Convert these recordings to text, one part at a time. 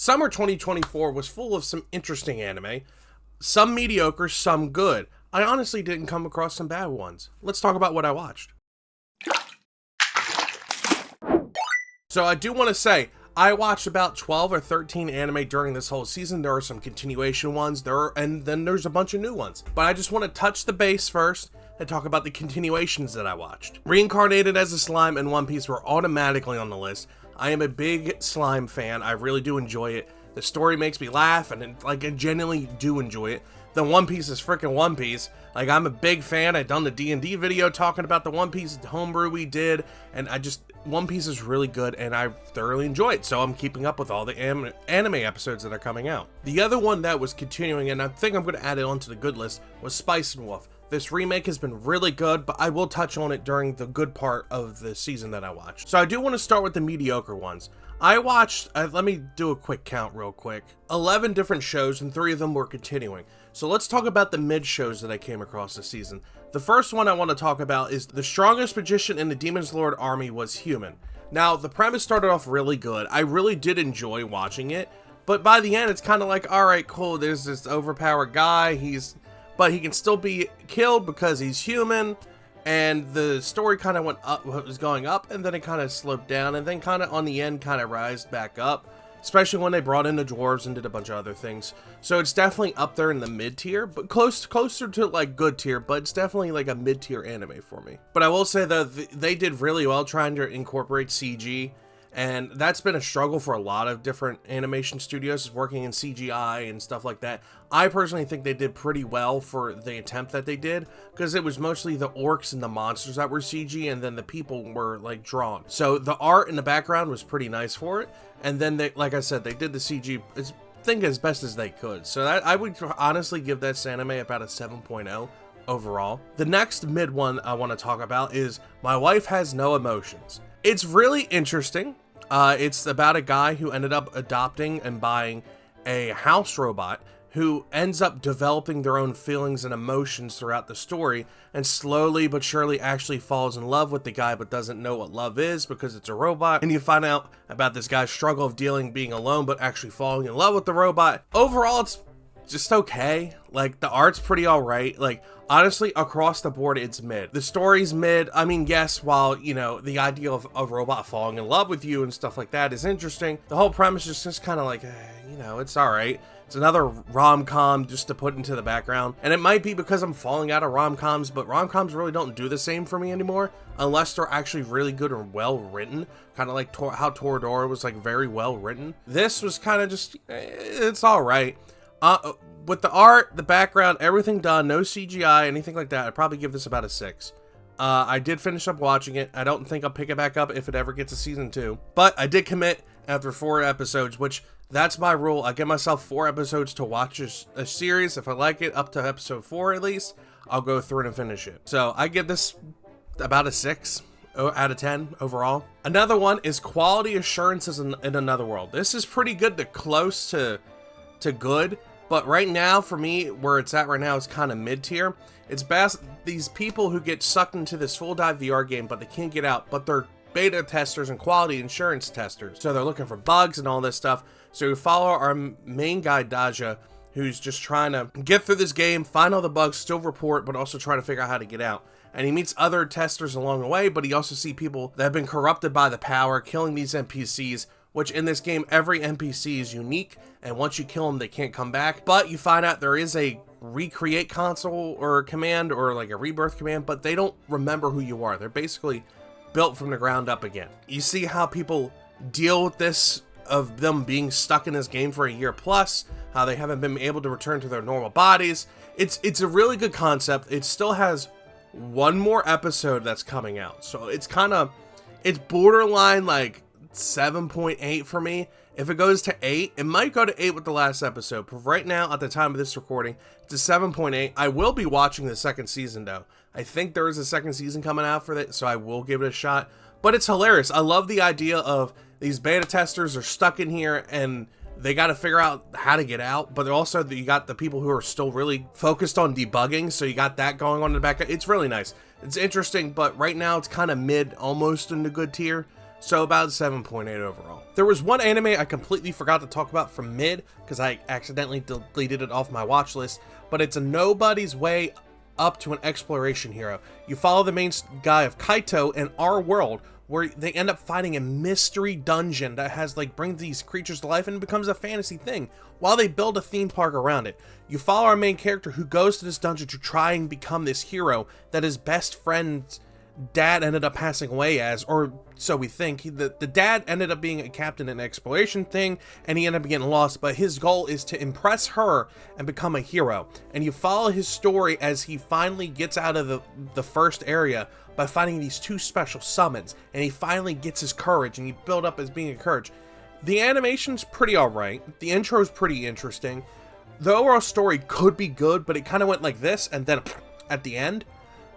Summer 2024 was full of some interesting anime, some mediocre, some good. I honestly didn't come across some bad ones. Let's talk about what I watched. So I do want to say, I watched about 12 or 13 anime during this whole season. There are some continuation ones, and then there's a bunch of new ones. But I just want to touch the base first and talk about the continuations that I watched. Reincarnated as a Slime and One Piece were automatically on the list. I am a big Slime fan. I really do enjoy it. The story makes me laugh, and I genuinely do enjoy it. The One Piece is freaking One Piece. I'm a big fan. I've done the D&D video talking about the One Piece homebrew we did, and One Piece is really good, and I thoroughly enjoy it, so I'm keeping up with all the anime episodes that are coming out. The other one that was continuing, and I think I'm going to add it onto the good list, was Spice and Wolf. This remake has been really good, but I will touch on it during the good part of the season that I watched. So I do want to start with the mediocre ones. I watched, let me do a quick count real quick, 11 different shows, and 3 of them were continuing. So let's talk about the mid shows that I came across this season. The first one I want to talk about is the strongest magician in the Demon's Lord army was human. Now, the premise started off really good. I really did enjoy watching it, but by the end, it's kind of like, all right, cool, there's this overpowered guy, but he can still be killed because he's human, and the story kind of went up, was going up, and then it kind of slowed down, and then kind of on the end kind of rised back up, especially when they brought in the dwarves and did a bunch of other things. So it's definitely up there in the mid tier, but closer to like good tier, but it's definitely like a mid tier anime for me. But I will say that they did really well trying to incorporate CG, and that's been a struggle for a lot of different animation studios, working in CGI and stuff like that. I personally think they did pretty well for the attempt that they did, because it was mostly the orcs and the monsters that were CG, and then the people were like drawn. So the art in the background was pretty nice for it, and then they, like I said, they did the CG as best as they could. So I would honestly give that anime about a 7.0 overall. The next mid one I want to talk about is My Wife Has No Emotions. It's really interesting. It's about a guy who ended up adopting and buying a house robot who ends up developing their own feelings and emotions throughout the story, and slowly but surely actually falls in love with the guy, but doesn't know what love is because it's a robot. And you find out about this guy's struggle of being alone, but actually falling in love with the robot. Overall, it's just okay. Like, the art's pretty alright. Like, honestly, across the board, it's mid. The story's mid. I mean, yes, while, the idea of a robot falling in love with you and stuff like that is interesting, the whole premise is just kind of like, it's alright. It's another rom-com just to put into the background. And it might be because I'm falling out of rom-coms, but rom-coms really don't do the same for me anymore, unless they're actually really good or well-written. Kind of like how Toradora was, like, very well-written. This was kind of just, it's alright. With the art, the background, everything done, no CGI, anything like that, I'd probably give this about a 6. I did finish up watching it. I don't think I'll pick it back up if it ever gets a season 2. But I did commit after 4 episodes, which that's my rule. I give myself 4 episodes to watch a series. If I like it, up to episode 4 at least, I'll go through it and finish it. So I give this about a 6 out of 10 overall. Another one is Quality Assurances in Another World. This is pretty good to close to good. But right now, for me, where it's at right now is kind of mid-tier. It's best these people who get sucked into this full dive VR game, but they can't get out, but they're beta testers and quality insurance testers. So they're looking for bugs and all this stuff. So we follow our main guy, Dahlia, who's just trying to get through this game, find all the bugs, still report, but also try to figure out how to get out. And he meets other testers along the way, but he also sees people that have been corrupted by the power, killing these NPCs, which in this game, every NPC is unique, and once you kill them, they can't come back. But you find out there is a recreate console or command, or like a rebirth command, but they don't remember who you are. They're basically built from the ground up again. You see how people deal with this, of them being stuck in this game for a year plus, how they haven't been able to return to their normal bodies. It's a really good concept. It still has one more episode that's coming out. So it's borderline like 7.8 for me. If it goes to 8, it might go to 8 with the last episode, but right now, at the time of this recording, it's a 7.8. I will be watching the second season, though. I think there is a second season coming out for that, so I will give it a shot. But it's hilarious. I love the idea of these beta testers are stuck in here, and they got to figure out how to get out, but also you got the people who are still really focused on debugging, so you got that going on in the back. It's really nice. It's interesting, but right now, it's kind of mid, almost in the good tier. So about 7.8 overall. There was one anime I completely forgot to talk about from mid because I accidentally deleted it off my watch list, but it's a nobody's way up to an exploration hero. You follow the main guy of Kaito in our world, where they end up fighting a mystery dungeon that has like brings these creatures to life and becomes a fantasy thing while they build a theme park around it. You follow our main character who goes to this dungeon to try and become this hero that his best friend's dad ended up passing away as, or so we think. The dad ended up being a captain in an exploration thing and he ended up getting lost, but his goal is to impress her and become a hero. And you follow his story as he finally gets out of the first area by finding these two special summons, and he finally gets his courage, and you build up as being a courage. The animation's pretty alright, the intro's pretty interesting, the overall story could be good, but it kind of went like this, and then at the end,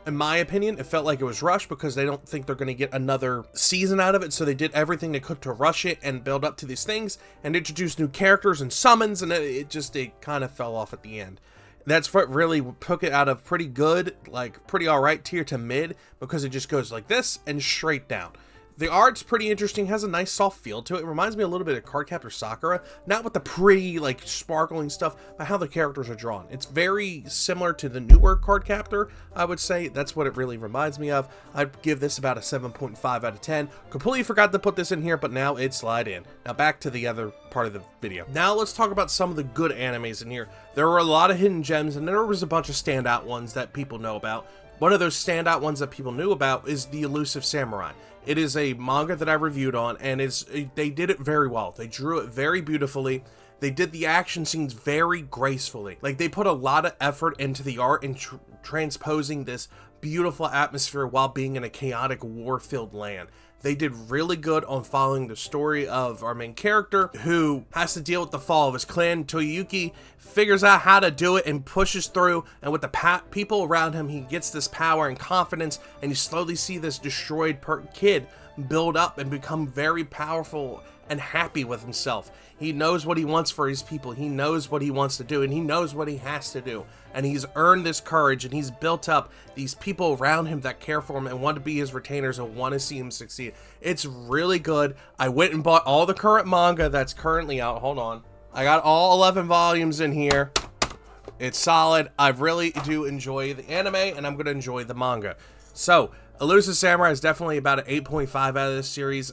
in my opinion, it felt like it was rushed because they don't think they're going to get another season out of it, so they did everything they could to rush it and build up to these things, and introduce new characters and summons, and it kind of fell off at the end. That's what really took it out of pretty good, like pretty alright tier to mid, because it just goes like this and straight down. The art's pretty interesting, has a nice soft feel to it. It reminds me a little bit of Cardcaptor Sakura, not with the pretty like sparkling stuff, but how the characters are drawn. It's very similar to the newer Cardcaptor, I would say. That's what it really reminds me of. I'd give this about a 7.5 out of 10. Completely forgot to put this in here, but now it slid in. Now back to the other part of the video. Now let's talk about some of the good animes in here. There were a lot of hidden gems, and there was a bunch of standout ones that people know about. One of those standout ones that people knew about is the Elusive Samurai. It is a manga that I reviewed on, and they did it very well. They drew it very beautifully. They did the action scenes very gracefully. Like, they put a lot of effort into the art and transposing this beautiful atmosphere while being in a chaotic war-filled land. They did really good on following the story of our main character, who has to deal with the fall of his clan. Toyuki figures out how to do it and pushes through, and with the people around him, he gets this power and confidence, and you slowly see this destroyed kid build up and become very powerful and happy with himself. He knows what he wants for his people, he knows what he wants to do, and he knows what he has to do. And he's earned this courage, and he's built up these people around him that care for him and want to be his retainers and want to see him succeed. It's really good. I went and bought all the current manga that's currently out. Hold on. I got all 11 volumes in here. It's solid. I really do enjoy the anime, and I'm going to enjoy the manga. So, Elusive Samurai is definitely about an 8.5 out of this series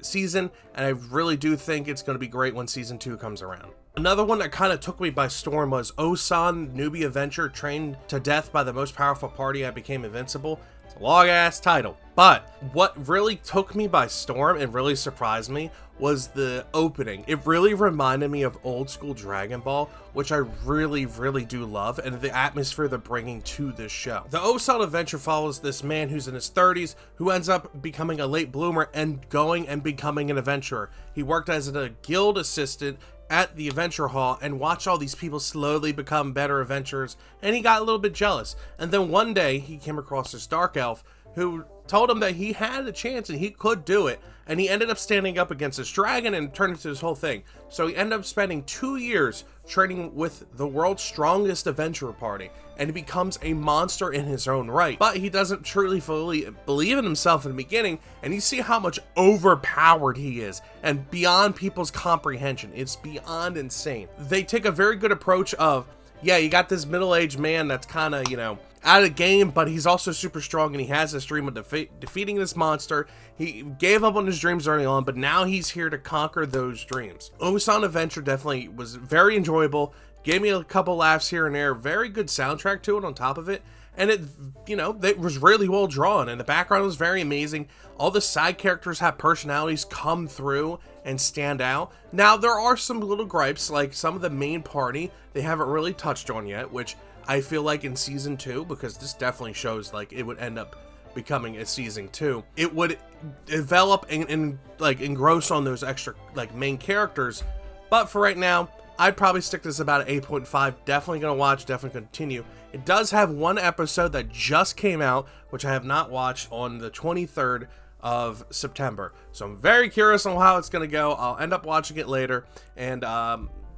season, and I really do think it's going to be great when season 2 comes around. Another one that kind of took me by storm was Ossan, Newbie Adventure, Trained to Death by the Most Powerful Party I Became Invincible. It's a long-ass title, but what really took me by storm and really surprised me was the opening. It really reminded me of old school Dragon Ball, which I really do love, and the atmosphere they're bringing to this show. The Ossan adventure follows this man who's in his 30s who ends up becoming a late bloomer and going and becoming an adventurer. He worked as a guild assistant at the adventure hall and watched all these people slowly become better adventurers, and he got a little bit jealous. And then one day he came across this dark elf who told him that he had a chance and he could do it, and he ended up standing up against this dragon and turned into this whole thing. So he ended up spending 2 years training with the world's strongest adventurer party, and he becomes a monster in his own right. But he doesn't truly fully believe in himself in the beginning, and you see how much overpowered he is and beyond people's comprehension. It's beyond insane. They take a very good approach of, yeah, you got this middle-aged man that's kind of, out of the game, but he's also super strong, and he has this dream of defeating this monster. He gave up on his dreams early on, but now he's here to conquer those dreams. Ossan Adventure definitely was very enjoyable, gave me a couple laughs here and there, very good soundtrack to it on top of it, and it was really well drawn, and the background was very amazing. All the side characters have personalities come through and stand out. Now, there are some little gripes, like some of the main party they haven't really touched on yet, which I feel like in season 2, because this definitely shows like it would end up becoming a season 2, it would develop and like engross on those extra like main characters. But for right now, I'd probably stick this about an 8.5. Definitely gonna watch, definitely continue. It does have one episode that just came out, which I have not watched, on the 23rd of September. So I'm very curious on how it's gonna go. I'll end up watching it later, and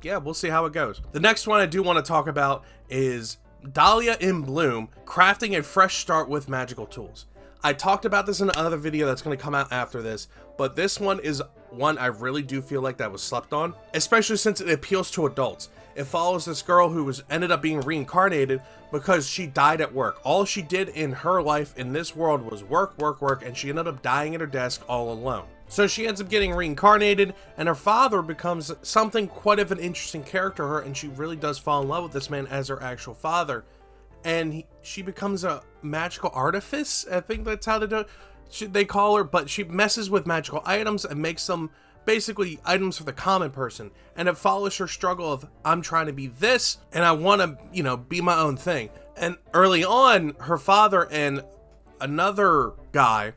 yeah, we'll see how it goes. The next one I do want to talk about is Dahlia in Bloom, crafting a fresh start with magical tools. I talked about this in another video that's going to come out after this, but this one is one I really do feel like that was slept on, especially since it appeals to adults. It follows this girl who ended up being reincarnated because she died at work. All she did in her life in this world was work, work, work, and she ended up dying at her desk all alone. So she ends up getting reincarnated, and her father becomes something quite of an interesting character to her, and she really does fall in love with this man as her actual father. And she becomes a magical artifice. I think that's how they call her, but she messes with magical items and makes them basically items for the common person. And it follows her struggle of, I'm trying to be this, and I want to, be my own thing. And early on, her father and another guy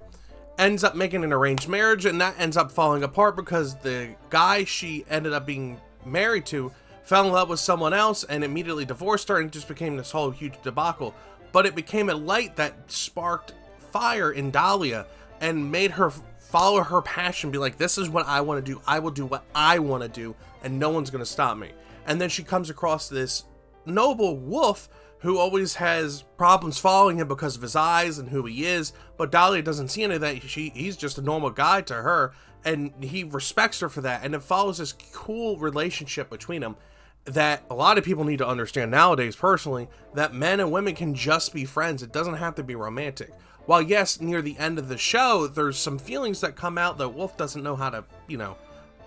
ends up making an arranged marriage, and that ends up falling apart because the guy she ended up being married to fell in love with someone else and immediately divorced her, and it just became this whole huge debacle. But it became a light that sparked fire in Dahlia and made her follow her passion, be like, this is what I want to do. I will do what I want to do, and no one's going to stop me. And then she comes across this noble wolf who always has problems following him because of his eyes and who he is. But Dahlia doesn't see any of that. He's just a normal guy to her, and he respects her for that. And it follows this cool relationship between them that a lot of people need to understand nowadays, personally, that men and women can just be friends. It doesn't have to be romantic. While yes, near the end of the show, there's some feelings that come out that Wolf doesn't know how to,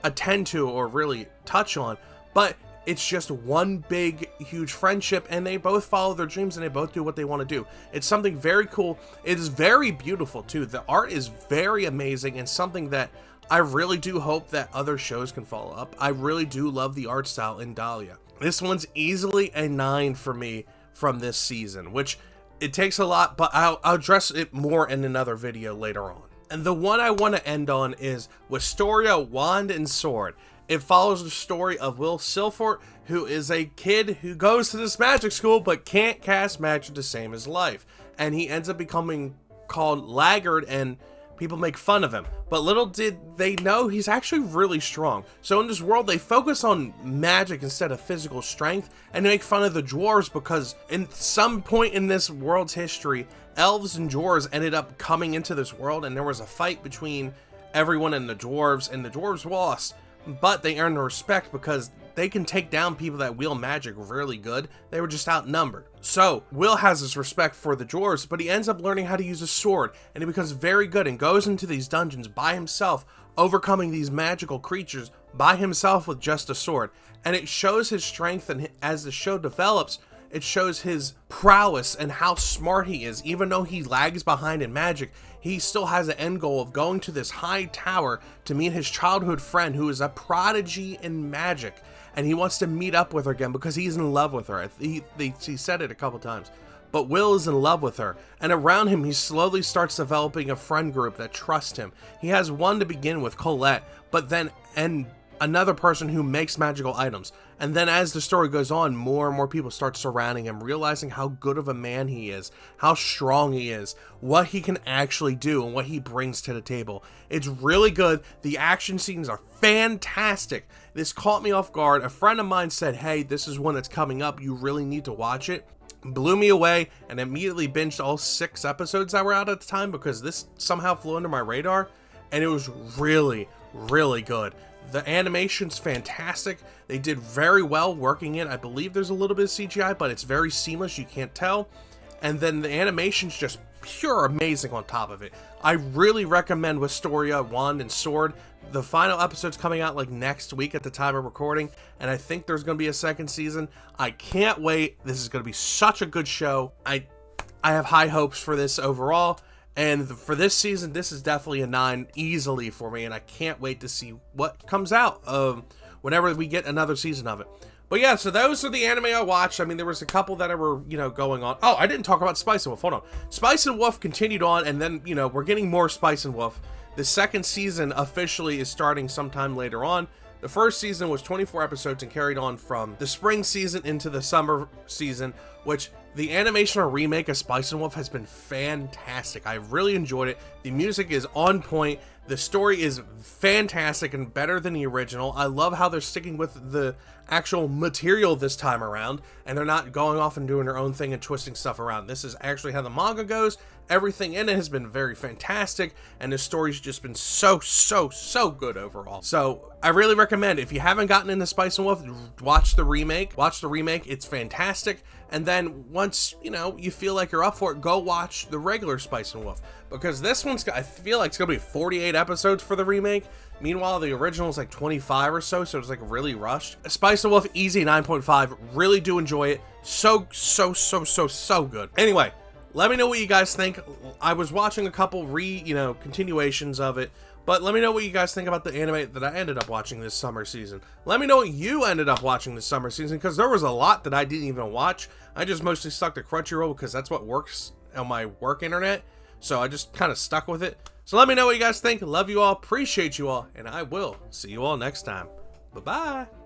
attend to or really touch on, but it's just one big, huge friendship, and they both follow their dreams and they both do what they want to do. It's something very cool. It is very beautiful too. The art is very amazing, and something that I really do hope that other shows can follow up. I really do love the art style in Dahlia. This one's easily a 9 for me from this season, which it takes a lot, but I'll address it more in another video later on. And the one I want to end on is Wistora, Wand and Sword. It follows the story of Will Silfort, who is a kid who goes to this magic school but can't cast magic to save his life. And he ends up becoming called Laggard, and people make fun of him. But little did they know he's actually really strong. So in this world, they focus on magic instead of physical strength, and they make fun of the dwarves because in some point in this world's history, elves and dwarves ended up coming into this world, and there was a fight between everyone and the dwarves lost. But they earned respect because they can take down people that wield magic really good. They were just outnumbered. So Will has this respect for the dwarves, but he ends up learning how to use a sword, and he becomes very good and goes into these dungeons by himself, overcoming these magical creatures by himself with just a sword. And it shows his strength, and as the show develops, it shows his prowess and how smart he is. Even though he lags behind in magic, he still has an end goal of going to this high tower to meet his childhood friend who is a prodigy in magic. And he wants to meet up with her again because he's in love with her. He said it a couple times. But Will is in love with her. And around him, he slowly starts developing a friend group that trusts him. He has one to begin with, Colette, but then another person who makes magical items. And then as the story goes on, more and more people start surrounding him, realizing how good of a man he is, how strong he is, what he can actually do, and what he brings to the table. It's really good. The action scenes are fantastic. This caught me off guard. A friend of mine said, hey, this is one that's coming up. You really need to watch it. Blew me away, and immediately binged all 6 episodes that were out at the time because this somehow flew under my radar, and it was really, really good. The animation's fantastic. They did very well working it. I believe there's a little bit of CGI, but it's very seamless. You can't tell. And then the animation's just pure amazing on top of it. I really recommend Wistora, Wand and Sword. The final episode's coming out like next week at the time of recording, and I think there's going to be a second season. I can't wait. This is going to be such a good show. I have high hopes for this overall. And for this season, this is definitely a 9 easily for me, and I can't wait to see what comes out whenever we get another season of it. But yeah, so those are the anime I watched. I mean, there was a couple that were, going on. Oh, I didn't talk about Spice and Wolf. Hold on. Spice and Wolf continued on, and then, we're getting more Spice and Wolf. The second season officially is starting sometime later on. The first season was 24 episodes and carried on from the spring season into the summer season, which the animation or remake of Spice and Wolf has been fantastic. I really enjoyed it. The music is on point. The story is fantastic and better than the original. I love how they're sticking with the actual material this time around, and they're not going off and doing their own thing and twisting stuff around. This is actually how the manga goes. Everything in it has been very fantastic, and the story's just been so good overall. So I really recommend, if you haven't gotten into Spice and Wolf, watch the remake. Watch the remake, it's fantastic. And then once, you know, you feel like you're up for it, go watch the regular Spice and Wolf. Because this one's, I feel like it's gonna be 48 episodes for the remake. Meanwhile, the original is like 25 or so, so it's like really rushed. Spice and Wolf, easy 9.5. Really do enjoy it. So good. Anyway, let me know what you guys think. I was watching a couple continuations of it, but let me know what you guys think about the anime that I ended up watching this summer season. Let me know what you ended up watching this summer season, because there was a lot that I didn't even watch. I just mostly stuck to Crunchyroll because that's what works on my work internet. So I just kind of stuck with it. So let me know what you guys think. Love you all, appreciate you all, and I will see you all next time. Bye-bye.